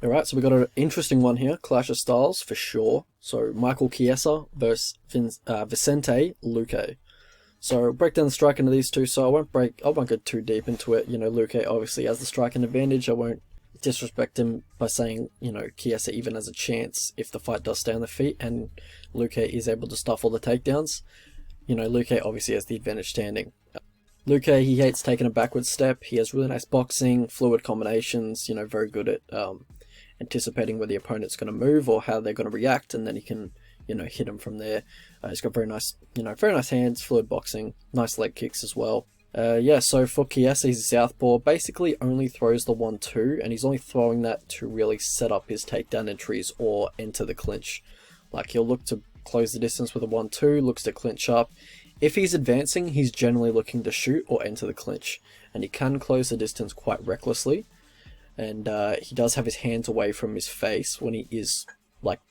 Alright, so we got an interesting one here, Clash of Styles for sure. So Michael Chiesa versus Vicente Luque. So break down the strike into these two. So I won't go too deep into it. You know, Luque obviously has the striking advantage. I won't disrespect him by saying, you know, Chiesa even has a chance if the fight does stay on the feet and Luque is able to stuff all the takedowns. You know, Luque obviously has the advantage standing. Luque, he hates taking a backward step. He has really nice boxing, fluid combinations, you know, very good at anticipating where the opponent's going to move or how they're going to react, and then he can, you know, hit them from there. He's got very nice, you know, very nice hands, fluid boxing, nice leg kicks as well. Yeah, so for Chiesa, he's a southpaw, basically only throws the 1-2, and he's only throwing that to really set up his takedown entries or enter the clinch. Like, he'll look to close the distance with a 1-2, looks to clinch up. If he's advancing, he's generally looking to shoot or enter the clinch, and he can close the distance quite recklessly. And he does have his hands away from his face when he is, like,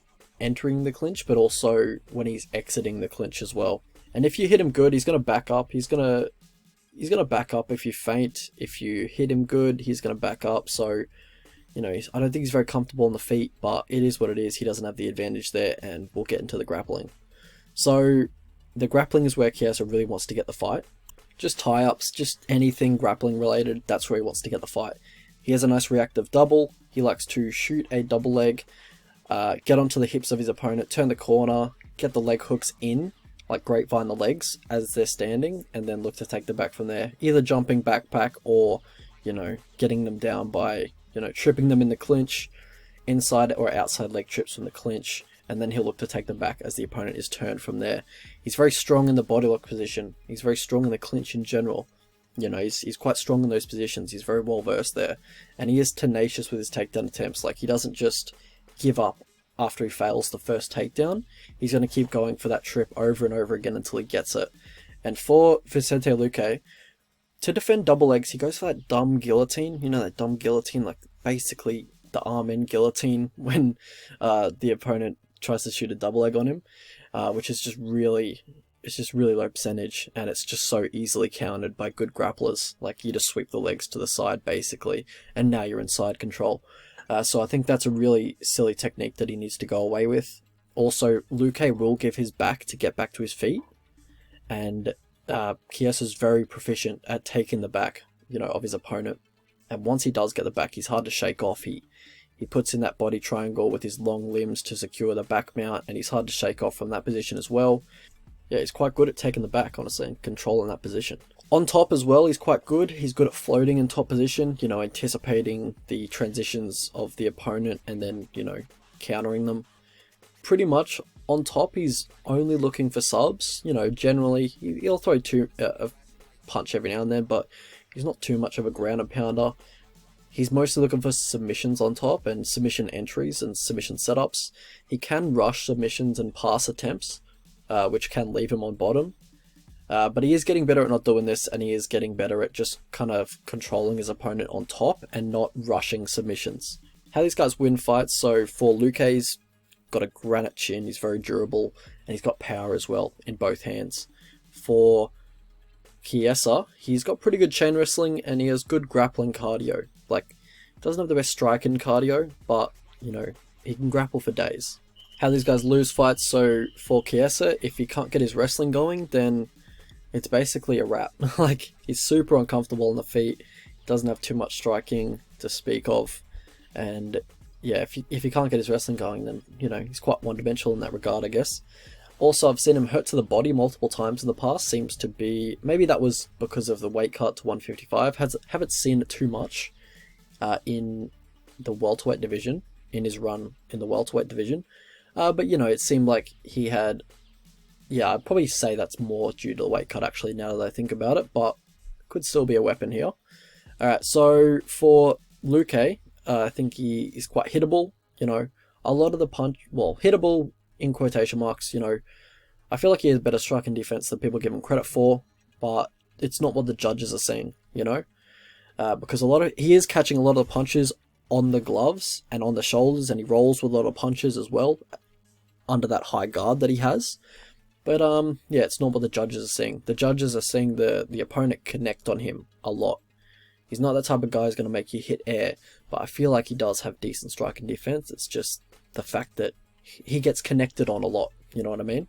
entering the clinch, but also when he's exiting the clinch as well. And if you hit him good, he's going to back up. He's going to back up if you feint. If you hit him good, he's going to back up. So, you know, I don't think he's very comfortable on the feet, but it is what it is. He doesn't have the advantage there, and we'll get into the grappling. So, the grappling is where Chiesa really wants to get the fight. Just tie-ups, just anything grappling related, that's where he wants to get the fight. He has a nice reactive double. He likes to shoot a double leg, get onto the hips of his opponent, turn the corner, get the leg hooks in, like grapevine the legs as they're standing, and then look to take the back from there. Either jumping backpack or, you know, getting them down by, you know, tripping them in the clinch, inside or outside leg trips from the clinch, and then he'll look to take them back as the opponent is turned from there. He's very strong in the body lock position. He's very strong in the clinch in general. You know, he's quite strong in those positions. He's very well versed there. And he is tenacious with his takedown attempts. Like, he doesn't just give up after he fails the first takedown. He's going to keep going for that trip over and over again until he gets it. And for Vicente Luque, to defend double legs, he goes for that dumb guillotine. You know, that dumb guillotine, like basically the arm-in guillotine when the opponent tries to shoot a double leg on him, which is just really... It's just really low percentage, and it's just so easily countered by good grapplers. Like, you just sweep the legs to the side, basically, and now you're in side control. So I think that's a really silly technique that he needs to go away with. Also, Luque will give his back to get back to his feet, and Chiesa's very proficient at taking the back, you know, of his opponent. And once he does get the back, he's hard to shake off. He puts in that body triangle with his long limbs to secure the back mount, and he's hard to shake off from that position as well. Yeah, he's quite good at taking the back, honestly, and controlling that position. On top as well, he's quite good. He's good at floating in top position, you know, anticipating the transitions of the opponent and then, you know, countering them. Pretty much on top, he's only looking for subs. You know, generally, he'll throw a punch every now and then, but he's not too much of a ground and pounder. He's mostly looking for submissions on top and submission entries and submission setups. He can rush submissions and pass attempts, which can leave him on bottom. But he is getting better at not doing this, and he is getting better at just kind of controlling his opponent on top and not rushing submissions. How these guys win fights, so for Luque, he's got a granite chin, he's very durable, and he's got power as well in both hands. For Chiesa, he's got pretty good chain wrestling, and he has good grappling cardio. Like, doesn't have the best striking cardio, but, you know, he can grapple for days. How these guys lose fights, so for Chiesa, if he can't get his wrestling going, then it's basically a wrap. Like, he's super uncomfortable on the feet, doesn't have too much striking to speak of, and yeah, if he can't get his wrestling going, then, you know, he's quite one-dimensional in that regard, I guess. Also, I've seen him hurt to the body multiple times in the past, seems to be, maybe that was because of the weight cut to 155, haven't seen it too much in the welterweight division, in his run in the welterweight division. But, you know, it seemed like he had... Yeah, I'd probably say that's more due to the weight cut, actually, now that I think about it. But could still be a weapon here. Alright, so for Luque, I think he is quite hittable. You know, a lot of the punch... Well, hittable in quotation marks, you know. I feel like he has better striking defense than people give him credit for. But it's not what the judges are seeing, you know. Because he is catching a lot of the punches on the gloves and on the shoulders, and he rolls with a lot of punches as well under that high guard that he has. But yeah, it's not what the judges are seeing. The judges are seeing the opponent connect on him a lot. He's not that type of guy who's going to make you hit air, but I feel like he does have decent strike and defense. It's just the fact that he gets connected on a lot, you know what I mean?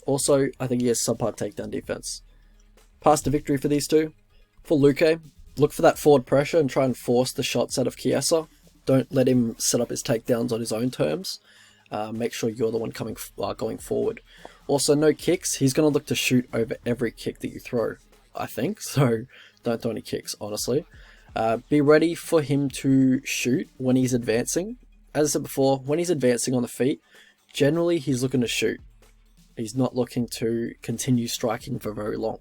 Also, I think he has subpar takedown defense. Path to victory for these two. For Luque, look for that forward pressure and try and force the shots out of Chiesa. Don't let him set up his takedowns on his own terms. Make sure you're the one going forward. Also, no kicks. He's going to look to shoot over every kick that you throw, I think. So don't throw any kicks, honestly. Be ready for him to shoot when he's advancing. As I said before, when he's advancing on the feet, generally he's looking to shoot. He's not looking to continue striking for very long.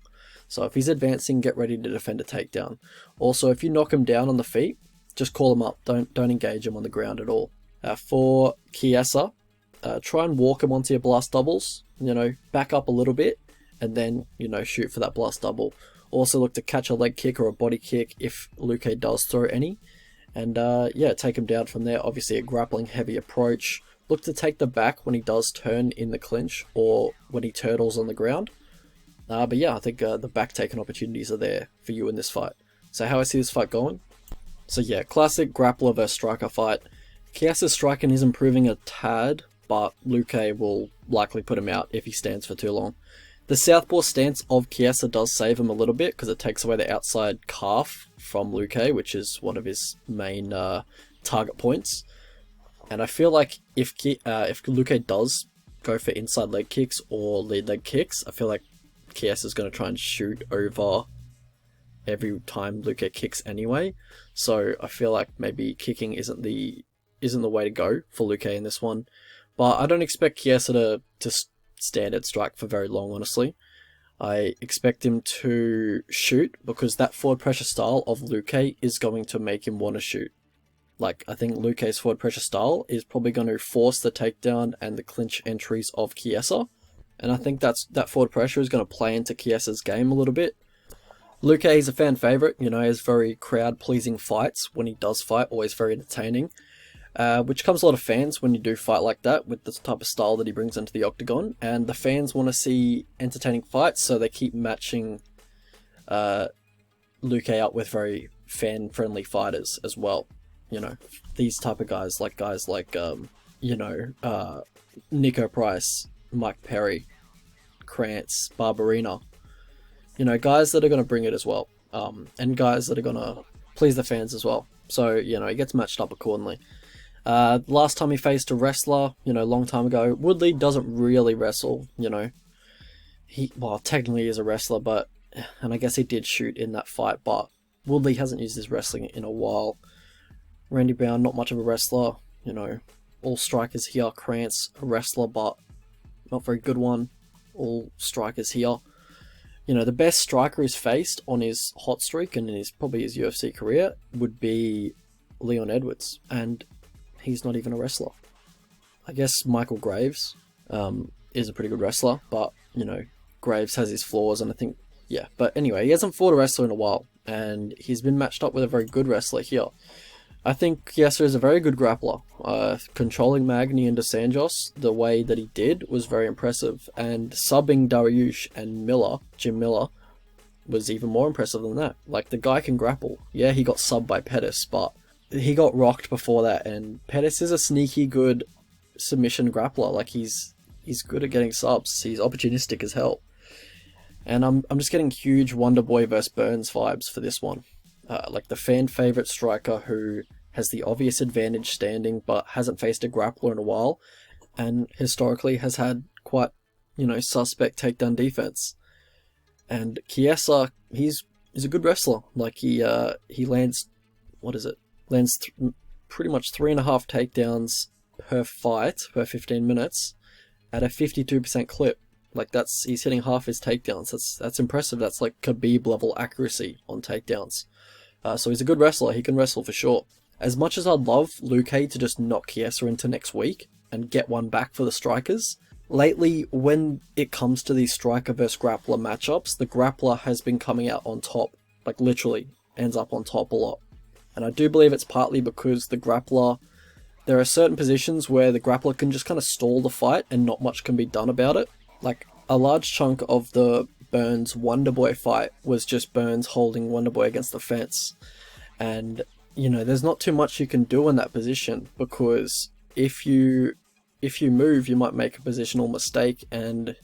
So if he's advancing, get ready to defend a takedown. Also, if you knock him down on the feet, just call him up. Don't engage him on the ground at all. For Chiesa, try and walk him onto your blast doubles. You know, back up a little bit, and then, you know, shoot for that blast double. Also look to catch a leg kick or a body kick if Luque does throw any. And yeah, take him down from there. Obviously a grappling heavy approach. Look to take the back when he does turn in the clinch or when he turtles on the ground. But yeah, I think the back taking opportunities are there for you in this fight. So how I see this fight going? So yeah, classic grappler versus striker fight. Chiesa's striking is improving a tad, but Luque will likely put him out if he stands for too long. The southpaw stance of Chiesa does save him a little bit because it takes away the outside calf from Luque, which is one of his main target points. And I feel like if Luque does go for inside leg kicks or lead leg kicks, I feel like Chiesa is going to try and shoot over every time Luque kicks anyway. So I feel like maybe kicking isn't the way to go for Luque in this one. But I don't expect Chiesa to stand at strike for very long, honestly. I expect him to shoot because that forward pressure style of Luque is going to make him want to shoot. Like, I think Luque's forward pressure style is probably going to force the takedown and the clinch entries of Chiesa. And I think that forward pressure is going to play into Chiesa's game a little bit. Luque is a fan favourite, you know, he has very crowd-pleasing fights when he does fight, always very entertaining. Which comes a lot of fans when you do fight like that with the type of style that he brings into the octagon. And the fans want to see entertaining fights, so they keep matching Luque up with very fan-friendly fighters as well. You know, these type of guys like you know, Nico Price, Mike Perry, Krantz, Barberina. You know, guys that are going to bring it as well. And guys that are going to please the fans as well. So, you know, he gets matched up accordingly. Last time he faced a wrestler, you know, a long time ago, Woodley doesn't really wrestle, you know. Well, technically he is a wrestler, and I guess he did shoot in that fight, but Woodley hasn't used his wrestling in a while. Randy Brown, not much of a wrestler, you know. All strikers here. Krantz, a wrestler, but not very good one. All strikers here. You know, the best striker he's faced on his hot streak and in probably his UFC career would be Leon Edwards, and he's not even a wrestler. I guess Michael Graves is a pretty good wrestler, but, you know, Graves has his flaws, and I think, yeah. But anyway, he hasn't fought a wrestler in a while, and he's been matched up with a very good wrestler here. I think Chiesa is a very good grappler. Controlling Magny and Dos Anjos the way that he did was very impressive, and subbing Dariush and Jim Miller, was even more impressive than that. Like, the guy can grapple. Yeah, he got subbed by Pettis, but he got rocked before that, and Pettis is a sneaky good submission grappler. Like, he's good at getting subs. He's opportunistic as hell. And I'm just getting huge Wonderboy vs Burns vibes for this one. Like the fan favorite striker who has the obvious advantage standing but hasn't faced a grappler in a while, and historically has had quite, you know, suspect takedown defense. And Chiesa, he's a good wrestler. Like, he lands, pretty much 3.5 takedowns per fight per 15 minutes at a 52% clip. Like, he's hitting half his takedowns. That's impressive. That's like Khabib level accuracy on takedowns. So he's a good wrestler. He can wrestle for sure. As much as I'd love Luque to just knock Chiesa into next week and get one back for the strikers, lately when it comes to these striker versus grappler matchups, the grappler has been coming out on top. Like, literally ends up on top a lot. And I do believe it's partly because the grappler, there are certain positions where the grappler can just kind of stall the fight and not much can be done about it. Like, a large chunk of the Burns Wonderboy fight was just Burns holding Wonderboy against the fence. And, you know, there's not too much you can do in that position, because if you move, you might make a positional mistake, and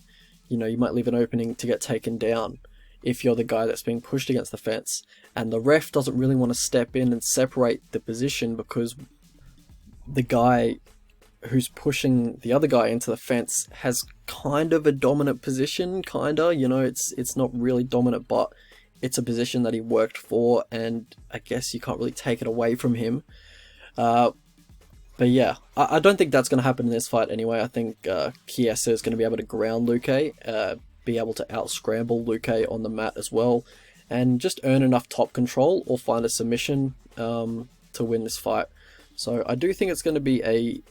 you know, you might leave an opening to get taken down if you're the guy that's being pushed against the fence, and the ref doesn't really want to step in and separate the position, because the guy who's pushing the other guy into the fence has kind of a dominant position, you know, it's not really dominant, but it's a position that he worked for, and I guess you can't really take it away from him. But yeah, I don't think that's going to happen in this fight anyway. I think Chiesa is going to be able to ground Luque, be able to out-scramble Luque on the mat as well, and just earn enough top control or find a submission to win this fight. So I do think it's going to be a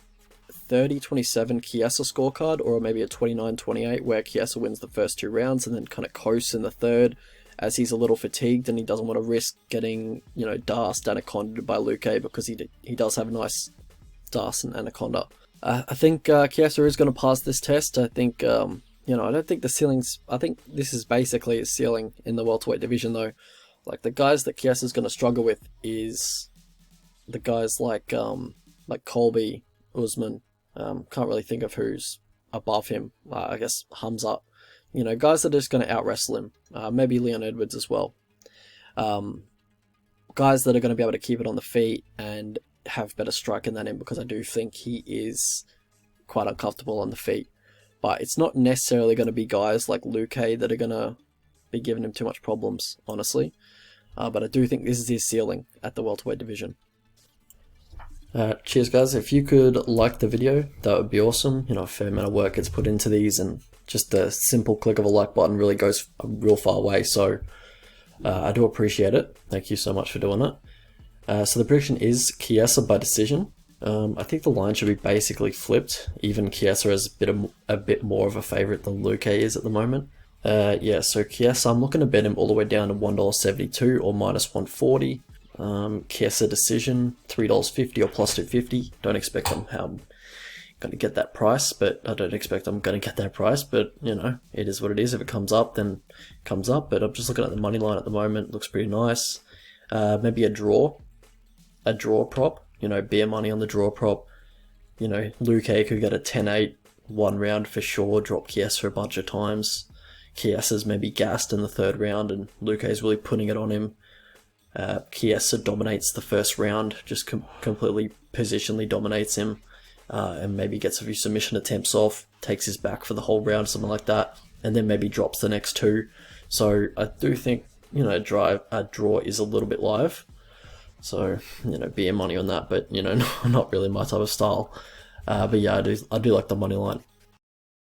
30-27 Chiesa scorecard, or maybe a 29-28, where Chiesa wins the first 2 rounds and then kind of coasts in the third, as he's a little fatigued and he doesn't want to risk getting, you know, darsed anaconda by Luque, because he does have a nice darce and anaconda. I think Chiesa is going to pass this test. I think, you know, I don't think the ceiling's... I think this is basically a ceiling in the welterweight division, though. Like, the guys that Chiesa's going to struggle with is the guys like Colby, Usman. Can't really think of who's above him. I guess Hamza. You know, guys that are just going to out-wrestle him. Maybe Leon Edwards as well. Guys that are going to be able to keep it on the feet and have better striking than him, because I do think he is quite uncomfortable on the feet. But it's not necessarily going to be guys like Luque that are going to be giving him too much problems, honestly. But I do think this is his ceiling at the welterweight division. Cheers guys, if you could like the video, that would be awesome. You know, a fair amount of work gets put into these, and just a simple click of a like button really goes a real far away, so I do appreciate it. Thank you so much for doing it. So the prediction is Chiesa by decision. I think the line should be basically flipped. Even Chiesa is a bit more of a favourite than Luque is at the moment. Yeah, so Chiesa, I'm looking to bet him all the way down to $1.72 or -140. Chiesa decision, $3.50 or +250. Don't expect I'm going to get that price, but I don't expect I'm going to get that price, but you know, it is what it is. If it comes up, then it comes up, but I'm just looking at the money line at the moment. It looks pretty nice. Maybe a draw prop, you know, beer money on the draw prop. You know, Luque could get a 10-8 one round for sure, drop Chiesa a bunch of times. Chiesa's maybe gassed in the 3rd round and Luque's really putting it on him. Chiesa dominates the 1st round, just completely positionally dominates him, and maybe gets a few submission attempts off, takes his back for the whole round, something like that, and then maybe drops the next 2. So I do think, you know, a draw is a little bit live. So, you know, beer money on that, but you know, not really my type of style. But yeah, I do like the money line.